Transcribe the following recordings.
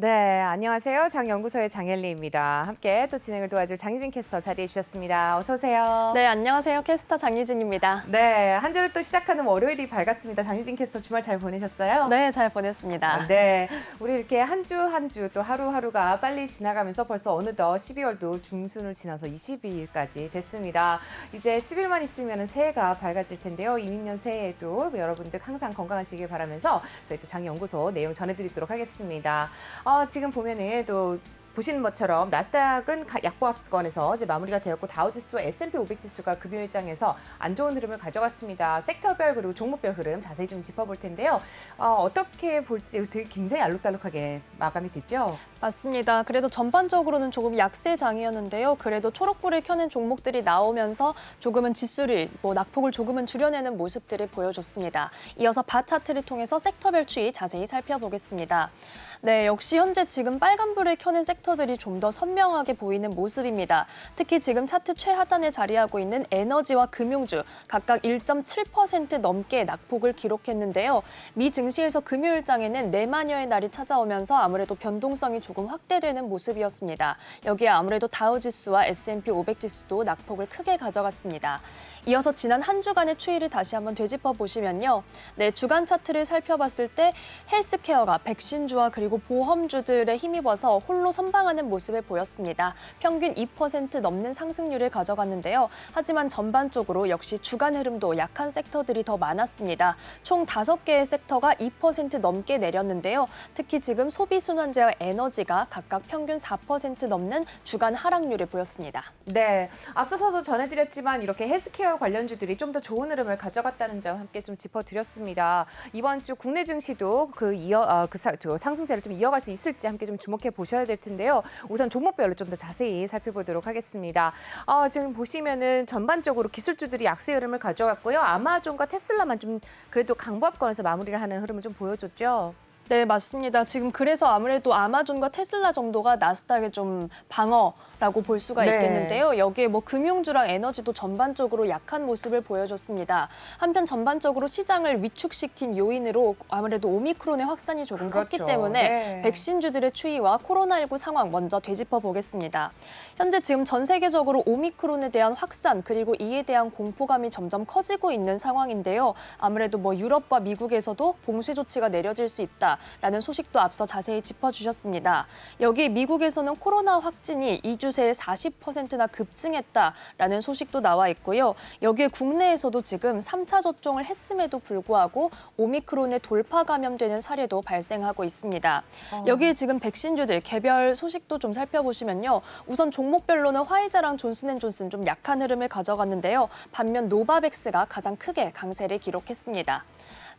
네, 안녕하세요. 장연구소의 장엘리입니다. 함께 또 진행을 도와줄 장유진 캐스터 자리해 주셨습니다. 어서 오세요. 네, 안녕하세요. 캐스터 장유진입니다. 네, 한 주를 또 시작하는 월요일이 밝았습니다. 장유진 캐스터 주말 잘 보내셨어요? 네, 잘 보냈습니다. 네, 우리 이렇게 한 주 한 주 또 하루하루가 빨리 지나가면서 벌써 어느덧 12월도 중순을 지나서 22일까지 됐습니다. 이제 10일만 있으면 새해가 밝아질 텐데요. 이민년 새해에도 여러분들 항상 건강하시길 바라면서 저희 또 장연구소 내용 전해드리도록 하겠습니다. 지금 보면은 또 보시는 것처럼 나스닥은 약보합권에서 이제 마무리가 되었고 다우지수와 S&P 500 지수가 금요일장에서 안 좋은 흐름을 가져갔습니다. 섹터별 그리고 종목별 흐름 자세히 좀 짚어볼 텐데요. 어떻게 볼지 되게 굉장히 알록달록하게 마감이 됐죠? 맞습니다. 그래도 전반적으로는 조금 약세장이었는데요. 그래도 초록불을 켜는 종목들이 나오면서 조금은 지수를, 낙폭을 조금은 줄여내는 모습들을 보여줬습니다. 이어서 바 차트를 통해서 섹터별 추이 자세히 살펴보겠습니다. 네, 역시 현재 지금 빨간불을 켜는 섹터들이 좀 더 선명하게 보이는 모습입니다. 특히 지금 차트 최하단에 자리하고 있는 에너지와 금융주 각각 1.7% 넘게 낙폭을 기록했는데요. 미 증시에서 금요일장에는 4만여의 날이 찾아오면서 아무래도 변동성이 조금 확대되는 모습이었습니다. 여기에 아무래도 다우지수와 S&P 500 지수도 낙폭을 크게 가져갔습니다. 이어서 지난 한 주간의 추이를 다시 한번 되짚어 보시면요. 네, 주간 차트를 살펴봤을 때 헬스케어가 백신주와 그리고 보험주들에 힘입어서 홀로 선방하는 모습을 보였습니다. 평균 2% 넘는 상승률을 가져갔는데요. 하지만 전반적으로 역시 주간 흐름도 약한 섹터들이 더 많았습니다. 총 5개의 섹터가 2% 넘게 내렸는데요. 특히 지금 소비순환재와 에너지가 각각 평균 4% 넘는 주간 하락률을 보였습니다. 네, 앞서서도 전해드렸지만 이렇게 헬스케어 관련주들이 좀 더 좋은 흐름을 가져갔다는 점 함께 좀 짚어드렸습니다. 이번 주 국내 증시도 상승세를 좀 이어갈 수 있을지 함께 좀 주목해 보셔야 될 텐데요. 우선 종목별로 좀 더 자세히 살펴보도록 하겠습니다. 지금 보시면은 전반적으로 기술주들이 약세 흐름을 가져갔고요. 아마존과 테슬라만 좀 그래도 강보합권에서 마무리를 하는 흐름을 좀 보여줬죠. 네, 맞습니다. 지금 그래서 아무래도 아마존과 테슬라 정도가 나스닥의 좀 방어라고 볼 수가 네. 있겠는데요. 여기에 금융주랑 에너지도 전반적으로 약한 모습을 보여줬습니다. 한편 전반적으로 시장을 위축시킨 요인으로 아무래도 오미크론의 확산이 조금 컸기 그렇죠. 때문에 네. 백신주들의 추이와 코로나19 상황 먼저 되짚어 보겠습니다. 현재 지금 전 세계적으로 오미크론에 대한 확산 그리고 이에 대한 공포감이 점점 커지고 있는 상황인데요. 아무래도 유럽과 미국에서도 봉쇄 조치가 내려질 수 있다라는 소식도 앞서 자세히 짚어주셨습니다. 여기 미국에서는 코로나 확진이 2주 새에 40%나 급증했다라는 소식도 나와 있고요. 여기에 국내에서도 지금 3차 접종을 했음에도 불구하고 오미크론에 돌파 감염되는 사례도 발생하고 있습니다. 여기에 지금 백신주들 개별 소식도 좀 살펴보시면요. 우선 종목별로는 화이자랑 존슨앤존슨 좀 약한 흐름을 가져갔는데요. 반면 노바백스가 가장 크게 강세를 기록했습니다.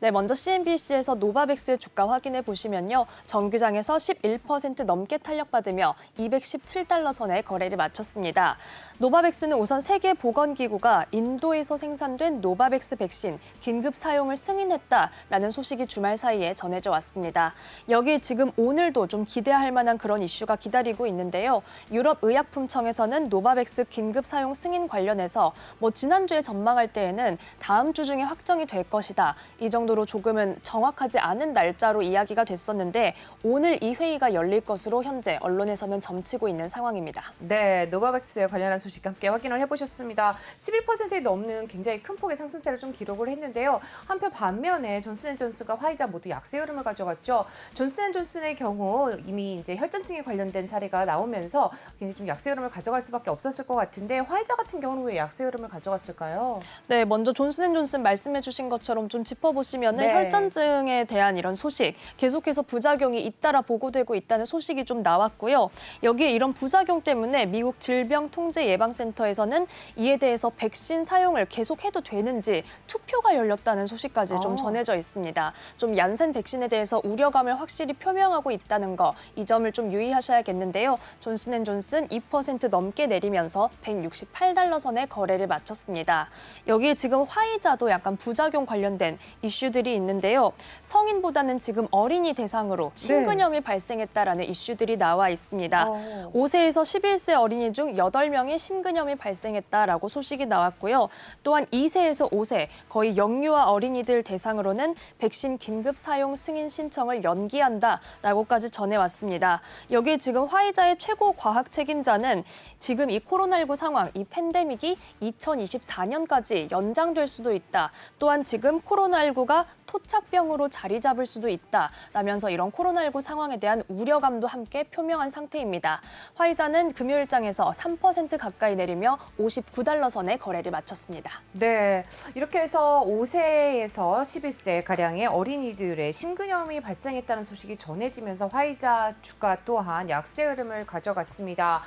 네, 먼저 CNBC에서 노바백스의 주가 확인해 보시면요. 정규장에서 11% 넘게 탄력받으며 217달러 선에 거래를 마쳤습니다. 노바백스는 우선 세계보건기구가 인도에서 생산된 노바백스 백신 긴급 사용을 승인했다라는 소식이 주말 사이에 전해져 왔습니다. 여기 지금 오늘도 좀 기대할 만한 그런 이슈가 기다리고 있는데요. 유럽의약품청에서는 노바백스 긴급 사용 승인 관련해서 지난주에 전망할 때에는 다음 주 중에 확정이 될 것이다. 이 정도로 조금은 정확하지 않은 날짜로 이야기가 됐었는데 오늘 이 회의가 열릴 것으로 현재 언론에서는 점치고 있는 상황입니다. 네, 노바백스에 관련한 소식 함께 확인을 해보셨습니다. 11%에 넘는 굉장히 큰 폭의 상승세를 좀 기록을 했는데요. 한편 반면에 존슨앤존슨과 화이자 모두 약세 흐름을 가져갔죠. 존슨앤존슨의 경우 이미 이제 혈전증에 관련된 사례가 나오면서 굉장히 좀 약세 흐름을 가져갈 수밖에 없었을 것 같은데 화이자 같은 경우는 왜 약세 흐름을 가져갔을까요? 네, 먼저 존슨앤존슨 말씀해 주신 것처럼 좀 짚어보시면 네. 혈전증에 대한 이런 소식, 계속해서 부작용이 잇따라 보고되고 있다는 소식이 좀 나왔고요. 여기에 이런 부작용 때문에 미국 질병통제예방센터에서는 이에 대해서 백신 사용을 계속해도 되는지 투표가 열렸다는 소식까지 좀 전해져 있습니다. 좀 얀센 백신에 대해서 우려감을 확실히 표명하고 있다는 거, 이 점을 좀 유의하셔야겠는데요. 존슨앤존슨 2% 넘게 내리면서 168달러 선에 거래를 마쳤습니다. 여기에 지금 화이자도 약간 부작용 관련된 이슈 이슈들이 있는데요. 성인보다는 지금 어린이 대상으로 심근염이 발생했다라는 이슈들이 나와 있습니다. 5세에서 11세 어린이 중 8명의 심근염이 발생했다라고 소식이 나왔고요. 또한 2세에서 5세 거의 영유아 어린이들 대상으로는 백신 긴급 사용 승인 신청을 연기한다라고까지 전해왔습니다. 여기에 지금 화이자의 최고 과학 책임자는 지금 이 코로나19 상황, 이 팬데믹이 2024년까지 연장될 수도 있다. 또한 지금 코로나19가 토착병으로 자리 잡을 수도 있다라면서 이런 코로나19 상황에 대한 우려감도 함께 표명한 상태입니다. 화이자는 금요일장에서 3% 가까이 내리며 59달러 선에 거래를 마쳤습니다. 네, 이렇게 해서 5세에서 11세 가량의 어린이들의 심근염이 발생했다는 소식이 전해지면서 화이자 주가 또한 약세 흐름을 가져갔습니다.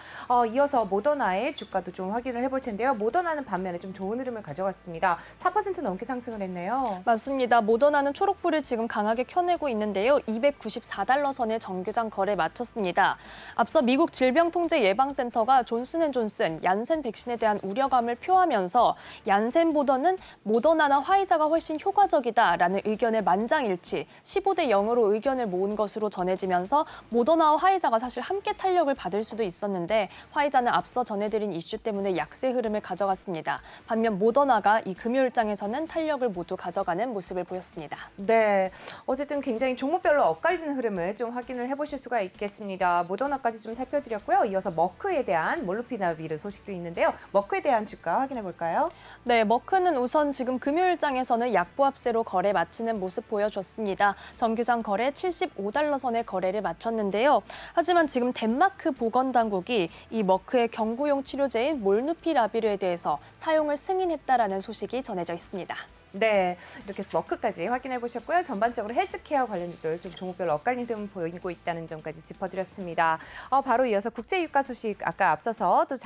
이어서 모더나의 주가도 좀 확인을 해볼 텐데요. 모더나는 반면에 좀 좋은 흐름을 가져갔습니다. 4% 넘게 상승을 했네요. 맞습니다. 모더나는 초록불을 지금 강하게 켜내고 있는데요. 294달러 선에 정규장 거래 마쳤습니다. 앞서 미국 질병통제예방센터가 존슨앤존슨, 얀센 백신에 대한 우려감을 표하면서 얀센보다는 모더나나 화이자가 훨씬 효과적이다라는 의견의 만장일치, 15대 0으로 의견을 모은 것으로 전해지면서 모더나와 화이자가 사실 함께 탄력을 받을 수도 있었는데 화이자는 앞서 전해드린 이슈 때문에 약세 흐름을 가져갔습니다. 반면 모더나가 이 금요일장에서는 탄력을 모두 가져가는 모습을 보였습니다. 네, 어쨌든 굉장히 종목별로 엇갈리는 흐름을 좀 확인을 해보실 수가 있겠습니다. 모더나까지 좀 살펴드렸고요. 이어서 머크에 대한 몰누피라비르 소식도 있는데요. 머크에 대한 주가 확인해 볼까요? 네, 머크는 우선 지금 금요일장에서는 약보합세로 거래 마치는 모습 보여줬습니다. 정규장 거래 75달러 선에 거래를 마쳤는데요. 하지만 지금 덴마크 보건당국이 이 머크의 경구용 치료제인 몰누피라비르에 대해서 사용을 승인했다라는 소식이 전해져 있습니다. 네, 이렇게 해서 머크까지 확인해 보셨고요. 전반적으로 헬스케어 관련주들 좀 종목별로 엇갈리는 흐름 보이고 있다는 점까지 짚어드렸습니다. 바로 이어서 국제유가 소식 아까 앞서서 또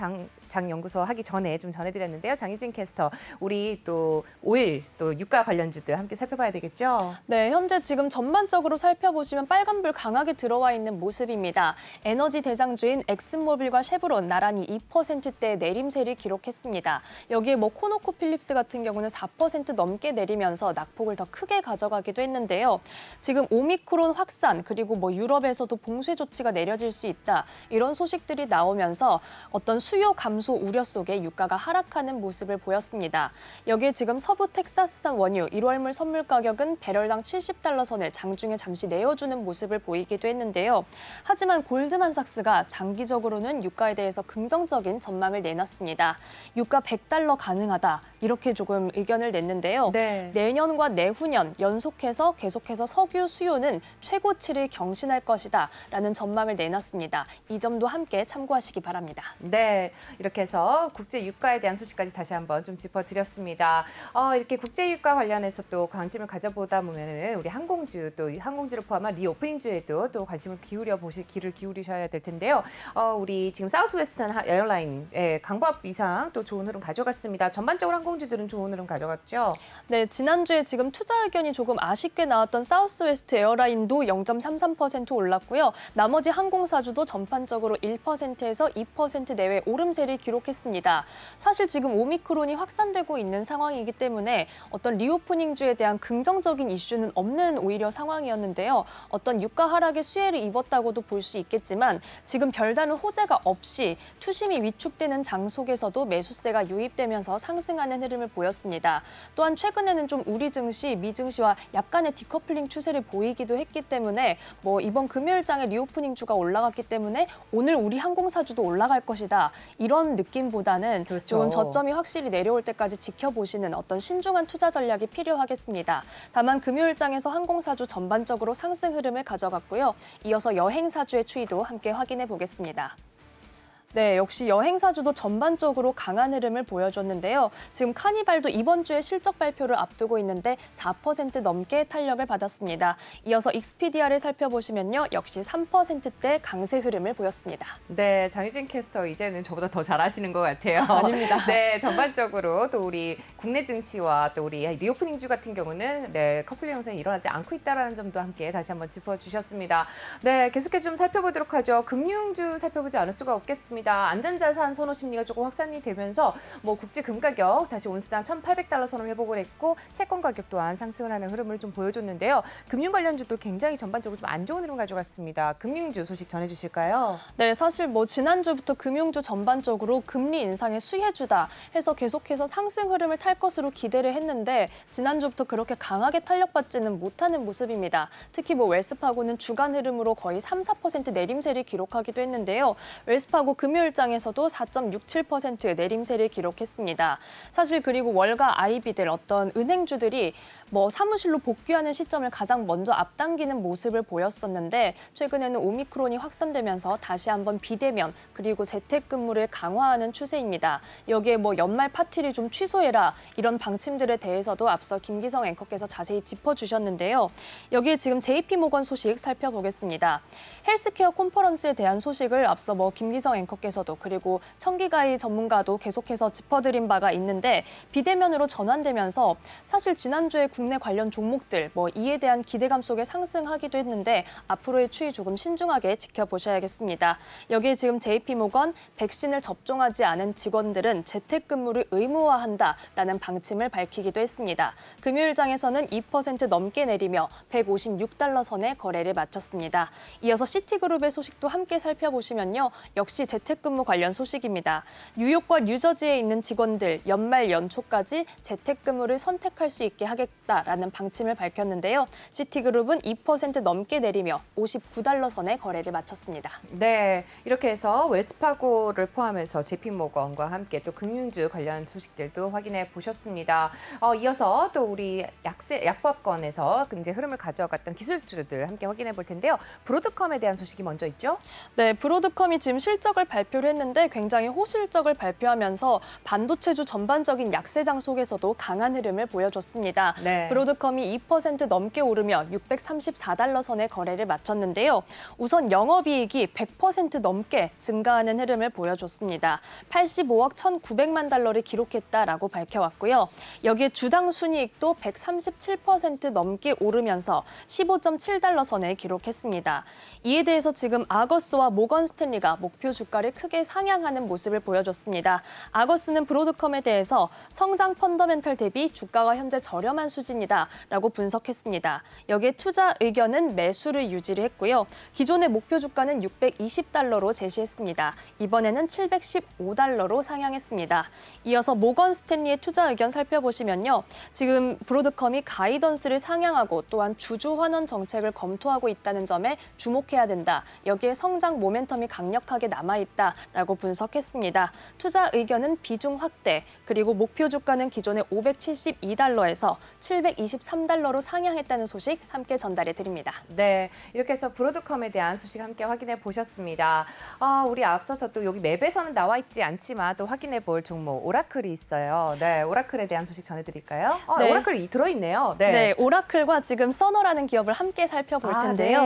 장연구소 하기 전에 좀 전해드렸는데요. 장유진 캐스터, 우리 또 오일 또 유가 관련주들 함께 살펴봐야 되겠죠? 네, 현재 지금 전반적으로 살펴보시면 빨간불 강하게 들어와 있는 모습입니다. 에너지 대상주인 엑슨모빌과 쉐브론 나란히 2%대 내림세를 기록했습니다. 여기에 코노코필립스 같은 경우는 4% 넘게 내리면서 낙폭을 더 크게 가져가기도 했는데요. 지금 오미크론 확산 그리고 유럽에서도 봉쇄 조치가 내려질 수 있다. 이런 소식들이 나오면서 어떤 수요 감소 우려 속에 유가가 하락하는 모습을 보였습니다. 여기에 지금 서부 텍사스산 원유 1월물 선물 가격은 배럴당 70달러 선을 장중에 잠시 내어주는 모습을 보이기도 했는데요. 하지만 골드만삭스가 장기적으로는 유가에 대해서 긍정적인 전망을 내놨습니다. 유가 100달러 가능하다. 이렇게 조금 의견을 냈는데요. 네. 내년과 내후년 연속해서 계속해서 석유 수요는 최고치를 경신할 것이다 라는 전망을 내놨습니다. 이 점도 함께 참고하시기 바랍니다. 네, 이렇게 해서 국제 유가에 대한 소식까지 다시 한번 좀 짚어드렸습니다. 이렇게 국제 유가 관련해서 또 관심을 가져보다 보면은 우리 항공주 또 항공주를 포함한 리오프닝주에도 또 관심을 귀를 기울이셔야 될 텐데요. 우리 지금 사우스웨스턴 에어라인의 강보합 이상 또 좋은 흐름 가져갔습니다. 전반적으로 항공주들은 좋은 흐름 가져갔죠. 네, 지난주에 지금 투자 의견이 조금 아쉽게 나왔던 사우스웨스트 에어라인도 0.33% 올랐고요. 나머지 항공사주도 전반적으로 1%에서 2% 내외 오름세를 기록했습니다. 사실 지금 오미크론이 확산되고 있는 상황이기 때문에 어떤 리오프닝주에 대한 긍정적인 이슈는 없는 오히려 상황이었는데요. 어떤 유가 하락의 수혜를 입었다고도 볼 수 있겠지만 지금 별다른 호재가 없이 투심이 위축되는 장 속에서도 매수세가 유입되면서 상승하는 흐름을 보였습니다. 또한 최근에는 좀 우리 증시, 미 증시와 약간의 디커플링 추세를 보이기도 했기 때문에 이번 금요일장에 리오프닝 주가 올라갔기 때문에 오늘 우리 항공사주도 올라갈 것이다. 이런 느낌보다는 그렇죠. 좀 저점이 확실히 내려올 때까지 지켜보시는 어떤 신중한 투자 전략이 필요하겠습니다. 다만 금요일장에서 항공사주 전반적으로 상승 흐름을 가져갔고요. 이어서 여행사주의 추이도 함께 확인해 보겠습니다. 네, 역시 여행사주도 전반적으로 강한 흐름을 보여줬는데요. 지금 카니발도 이번 주에 실적 발표를 앞두고 있는데 4% 넘게 탄력을 받았습니다. 이어서 익스피디아를 살펴보시면요. 역시 3%대 강세 흐름을 보였습니다. 네, 장유진 캐스터 이제는 저보다 더 잘하시는 것 같아요. 아닙니다. 네, 전반적으로 또 우리 국내 증시와 또 우리 리오프닝주 같은 경우는 커플링 현상이 일어나지 않고 있다는 점도 함께 다시 한번 짚어주셨습니다. 네, 계속해서 좀 살펴보도록 하죠. 금융주 살펴보지 않을 수가 없겠습니다. 있습니다. 안전자산 선호 심리가 조금 확산이 되면서 뭐 국제 금 가격 다시 온스당 $1,800 선을 회복을 했고 채권 가격 또한 상승을 하는 흐름을 좀 보여줬는데요. 금융 관련주도 굉장히 전반적으로 좀 안 좋은 흐름 가져갔습니다. 금융주 소식 전해주실까요? 네, 사실 뭐 지난주부터 금융주 전반적으로 금리 인상의 수혜주다 해서 계속해서 상승 흐름을 탈 것으로 기대를 했는데 지난주부터 그렇게 강하게 탄력받지는 못하는 모습입니다. 특히 뭐 웰스파고는 주간 흐름으로 거의 3~4% 내림세를 기록하기도 했는데요. 웰스파고 금요일장에서도 4.67% 내림세를 기록했습니다. 사실 그리고 월가 IB들 어떤 은행주들이 뭐 사무실로 복귀하는 시점을 가장 먼저 앞당기는 모습을 보였었는데 최근에는 오미크론이 확산되면서 다시 한번 비대면 그리고 재택근무를 강화하는 추세입니다. 여기에 뭐 연말 파티를 좀 취소해라 이런 방침들에 대해서도 앞서 김기성 앵커께서 자세히 짚어주셨는데요. 여기에 지금 JP모건 소식 살펴보겠습니다. 헬스케어 컨퍼런스에 대한 소식을 앞서 뭐 김기성 앵커께서도 그리고 청기가희 전문가도 계속해서 짚어드린 바가 있는데 비대면으로 전환되면서 사실 지난주에 국내 관련 종목들 뭐 이에 대한 기대감 속에 상승하기도 했는데 앞으로의 추이 조금 신중하게 지켜보셔야겠습니다. 여기에 지금 JP모건 백신을 접종하지 않은 직원들은 재택근무를 의무화한다라는 방침을 밝히기도 했습니다. 금요일장에서는 2% 넘게 내리며 $156 선에 거래를 마쳤습니다. 이어서 시티그룹의 소식도 함께 살펴보시면요. 역시 재택근무 관련 소식입니다. 뉴욕과 뉴저지에 있는 직원들 연말 연초까지 재택근무를 선택할 수 있게 하겠다라는 방침을 밝혔는데요. 시티그룹은 2% 넘게 내리며 $59 선에 거래를 마쳤습니다. 네, 이렇게 해서 웰스파고를 포함해서 JP모건과 함께 또 금융주 관련 소식들도 확인해 보셨습니다. 이어서 또 우리 약법권에서 이제 흐름을 가져갔던 기술주들 함께 확인해 볼 텐데요. 브로드컴에 대한 소식이 먼저 있죠? 네, 브로드컴이 지금 실적을 발표를 했는데 굉장히 호실적을 발표하면서 반도체주 전반적인 약세장 속에서도 강한 흐름을 보여줬습니다. 네. 브로드컴이 2% 넘게 오르며 $634 선에 거래를 마쳤는데요. 우선 영업이익이 100% 넘게 증가하는 흐름을 보여줬습니다. 85억 1,900만 달러를 기록했다라고 밝혀왔고요. 여기에 주당 순이익도 137% 넘게 오르면서 $15.7 선을 기록했습니다. 이에 대해서 지금 아거스와 모건 스탠리가 목표 주가를 크게 상향하는 모습을 보여줬습니다. 아거스는 브로드컴에 대해서 성장 펀더멘털 대비 주가가 현재 저렴한 수준이다라고 분석했습니다. 여기에 투자 의견은 매수를 유지를 했고요. 기존의 목표 주가는 $620로 제시했습니다. 이번에는 $715로 상향했습니다. 이어서 모건 스탠리의 투자 의견 살펴보시면요. 지금 브로드컴이 가이던스를 상향하고 또한 주주 환원 정책을 검토하고 있다는 점에 주목해야 된다. 여기에 성장 모멘텀이 강력하게 남아있다라고 분석했습니다. 투자 의견은 비중 확대, 그리고 목표 주가는 기존의 $572에서 $723로 상향했다는 소식 함께 전달해 드립니다. 네, 이렇게 해서 브로드컴에 대한 소식 함께 확인해 보셨습니다. 우리 앞서서 또 여기 맵에서는 나와 있지 않지만 또 확인해 볼 종목 오라클이 있어요. 네, 오라클에 대한 소식 전해드릴까요? 네. 오라클이 들어있네요. 네, 오라클과 지금 서너라는 기업을 함께 살펴볼 텐데요.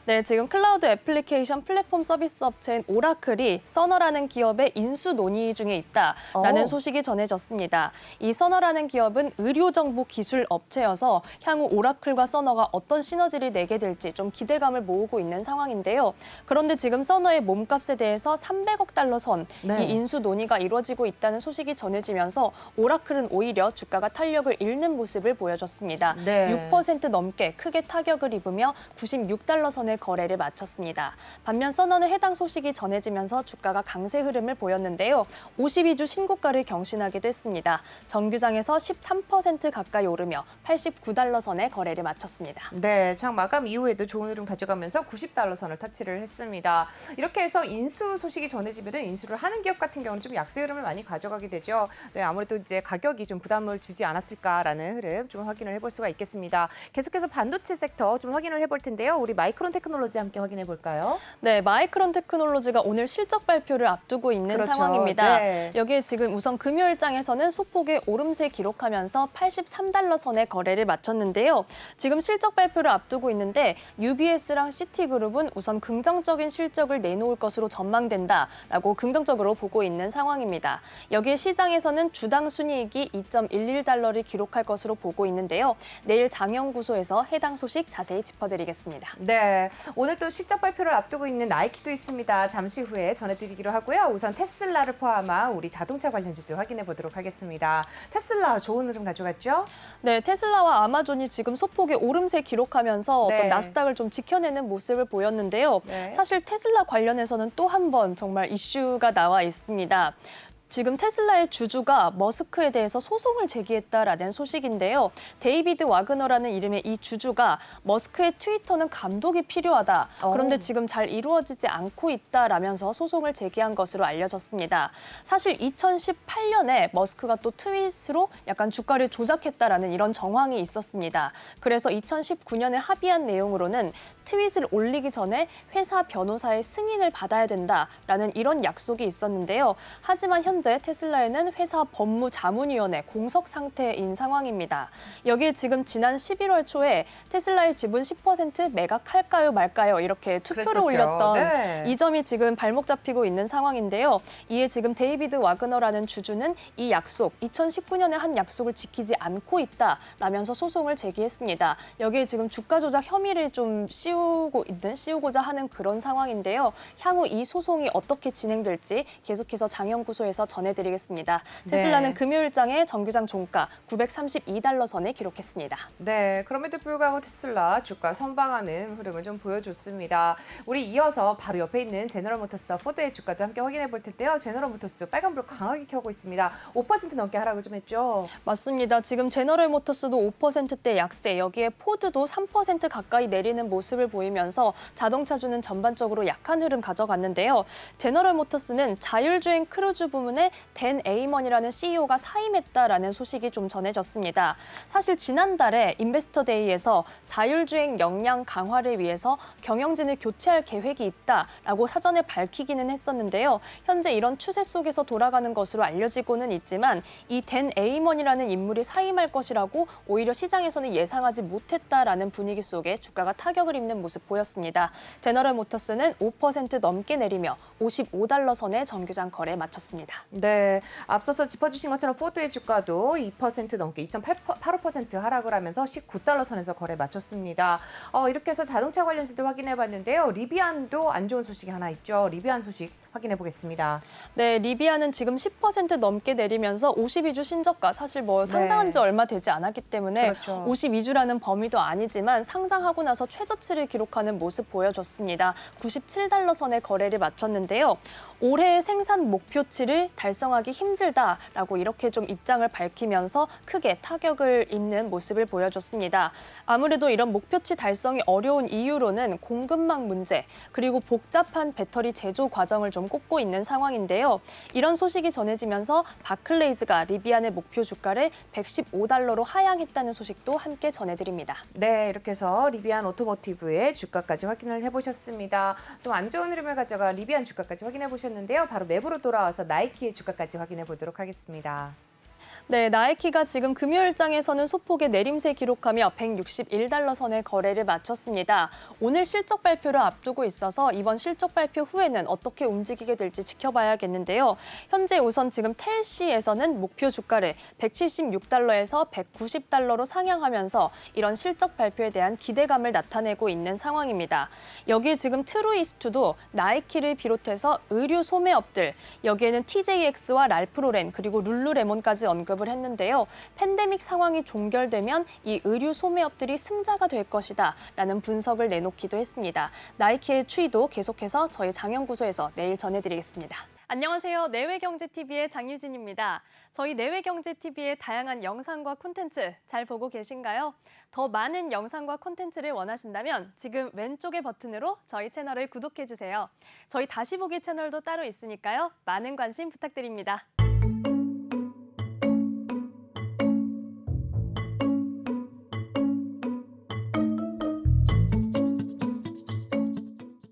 네, 지금 클라우드 애플리케이션 플랫폼 서비스 업체인 오라클이 서너라는 기업의 인수 논의 중에 있다라는 소식이 전해졌습니다. 이 서너라는 기업은 의료정보 기술 업체여서 향후 오라클과 서너가 어떤 시너지를 내게 될지 좀 기대감을 모으고 있는 상황인데요. 그런데 지금 서너의 몸값에 대해서 $300억 선 이 인수 논의가 이루어지고 있다는 소식이 전해지면서 오라클은 오히려 주가가 탄력을 잃는 모습을 보여줬습니다. 6% 넘게 크게 타격을 입으며 $96 선의 거래를 마쳤습니다. 반면 서너는 해당 소식이 전해지면서 주가가 강세 흐름을 보였는데요. 52주 신고가를 경신하기도 했습니다. 정규장에서 13% 가까이 오르며 $89 선의 거래를 마쳤습니다. 네, 장 마감 이후에도 좋은 흐름 가져가면서 $90 선을 터치를 했습니다. 이렇게 해서 인수 소식이 전해지면 인수를 하는 기업 같은 경우는 좀 약세 흐름을 많이 가져가게 되죠. 네, 아무래도 이제 가격이 좀 부담을 주지 않았을까라는 흐름 좀 확인을 해볼 수가 있겠습니다. 계속해서 반도체 섹터 좀 확인을 해볼 텐데요. 우리 마이크론 테크놀로지 함께 확인해 볼까요? 네, 마이크론 테크놀로지가 오늘 실적 발표를 앞두고 있는 상황입니다. 네. 여기에 지금 우선 금요일장에서는 소폭의 오름세 기록하면서 $83 선의 거래를 마쳤는데요. 지금 실적 발표를 앞두고 있는데 UBS랑 시티그룹은 우선 긍정적인 실적을 내놓을 것으로 전망된다라고 긍정적으로 보고 있는 상황입니다. 여기에 시장에서는 주당 순이익이 $2.11를 기록할 것으로 보고 있는데요. 내일 장영구소에서 해당 소식 자세히 짚어드리겠습니다. 네, 오늘 또 실적 발표를 앞두고 있는 나이키도 있습니다. 잠시 후에 전해드리기로 하고요. 우선 테슬라를 포함한 우리 자동차 관련주들 확인해 보도록 하겠습니다. 테슬라 좋은 흐름 가져갔죠? 네, 테슬라와 아마존이 지금 소폭의 오름세 기록하면서 네. 어떤 나스닥을 좀 지켜내는 모습을 보였는데요. 네. 사실 테슬라 관련해서는 또 한 번 정말 이슈가 나와 있습니다. 지금 테슬라의 주주가 머스크에 대해서 소송을 제기했다라는 소식인데요. 데이비드 와그너라는 이름의 이 주주가 머스크의 트위터는 감독이 필요하다. 그런데 지금 잘 이루어지지 않고 있다라면서 소송을 제기한 것으로 알려졌습니다. 사실 2018년에 머스크가 또 트윗으로 약간 주가를 조작했다라는 이런 정황이 있었습니다. 그래서 2019년에 합의한 내용으로는 트윗을 올리기 전에 회사 변호사의 승인을 받아야 된다라는 이런 약속이 있었는데요. 하지만 현재 테슬라에는 회사 법무자문위원회 공석 상태인 상황입니다. 여기에 지금 지난 11월 초에 테슬라의 지분 10% 매각할까요 말까요 이렇게 투표를 그랬었죠. 올렸던 네. 이 점이 지금 발목 잡히고 있는 상황인데요. 이에 지금 데이비드 와그너라는 주주는 이 약속, 2019년에 한 약속을 지키지 않고 있다라면서 소송을 제기했습니다. 여기에 지금 주가 조작 혐의를 좀 씌우고자 하는 그런 상황인데요. 향후 이 소송이 어떻게 진행될지 계속해서 장영구소에서 전해드리겠습니다. 테슬라는 네. 금요일장에 정규장 종가 932달러 선에 기록했습니다. 네, 그럼에도 불구하고 테슬라 주가 선방하는 흐름을 좀 보여줬습니다. 우리 이어서 바로 옆에 있는 제너럴모터스와 포드의 주가도 함께 확인해 볼 텐데요. 제너럴모터스 빨간불 강하게 켜고 있습니다. 5% 넘게 하락을 좀 했죠. 맞습니다. 지금 제너럴모터스도 5%대 약세, 여기에 포드도 3% 가까이 내리는 모습을 보이면서 자동차주는 전반적으로 약한 흐름 가져갔는데요. 제너럴모터스는 자율주행 크루즈 부문에 댄 에이먼이라는 CEO가 사임했다라는 소식이 좀 전해졌습니다. 사실 지난달에 인베스터데이에서 자율주행 역량 강화를 위해서 경영진을 교체할 계획이 있다라고 사전에 밝히기는 했었는데요. 현재 이런 추세 속에서 돌아가는 것으로 알려지고는 있지만 이 댄 에이먼이라는 인물이 사임할 것이라고 오히려 시장에서는 예상하지 못했다라는 분위기 속에 주가가 타격을 입는 모습 보였습니다. 제너럴모터스는 5% 넘게 내리며 55달러 선에 정규장 거래 마쳤습니다. 네, 앞서서 짚어주신 것처럼 포드의 주가도 2% 넘게 2.85% 하락을 하면서 19달러 선에서 거래 마쳤습니다. 이렇게 해서 자동차 관련주들 확인해 봤는데요. 리비안도 안 좋은 소식이 하나 있죠. 리비안 소식 확인해 보겠습니다. 네, 리비아는 지금 10% 넘게 내리면서 52주 신저가, 사실 뭐 상장한 지 얼마 되지 않았기 때문에 그렇죠. 52주라는 범위도 아니지만 상장하고 나서 최저치를 기록하는 모습 보여줬습니다. 97달러 선에 거래를 마쳤는데요. 올해 생산 목표치를 달성하기 힘들다라고 이렇게 좀 입장을 밝히면서 크게 타격을 입는 모습을 보여줬습니다. 아무래도 이런 목표치 달성이 어려운 이유로는 공급망 문제, 그리고 복잡한 배터리 제조 과정을 좀 꼽고 있는 상황인데요. 이런 소식이 전해지면서 바클레이즈가 리비안의 목표 주가를 115달러로 하향했다는 소식도 함께 전해드립니다. 네, 이렇게 해서 리비안 오토모티브의 주가까지 확인을 해보셨습니다. 좀 안 좋은 흐름을 가져가 리비안 주가까지 확인해 보셨는데요. 바로 맵으로 돌아와서 나이키의 주가까지 확인해 보도록 하겠습니다. 네, 나이키가 지금 금요일장에서는 소폭의 내림세 기록하며 161달러 선에 거래를 마쳤습니다. 오늘 실적 발표를 앞두고 있어서 이번 실적 발표 후에는 어떻게 움직이게 될지 지켜봐야겠는데요. 현재 우선 지금 텔시에서는 목표 주가를 176달러에서 190달러로 상향하면서 이런 실적 발표에 대한 기대감을 나타내고 있는 상황입니다. 여기에 지금 트루이스트도 나이키를 비롯해서 의류 소매업들, 여기에는 TJX와 랄프로렌 그리고 룰루레몬까지 언급을 했는데요. 팬데믹 상황이 종결되면 이 의류 소매업들이 승자가 될 것이다 라는 분석을 내놓기도 했습니다. 나이키의 추이도 계속해서 저희 장영구소에서 내일 전해드리겠습니다. 안녕하세요. 내외경제TV의 장유진입니다. 저희 내외경제TV의 다양한 영상과 콘텐츠 잘 보고 계신가요? 더 많은 영상과 콘텐츠를 원하신다면 지금 왼쪽의 버튼으로 저희 채널을 구독해주세요. 저희 다시 보기 채널도 따로 있으니까요. 많은 관심 부탁드립니다.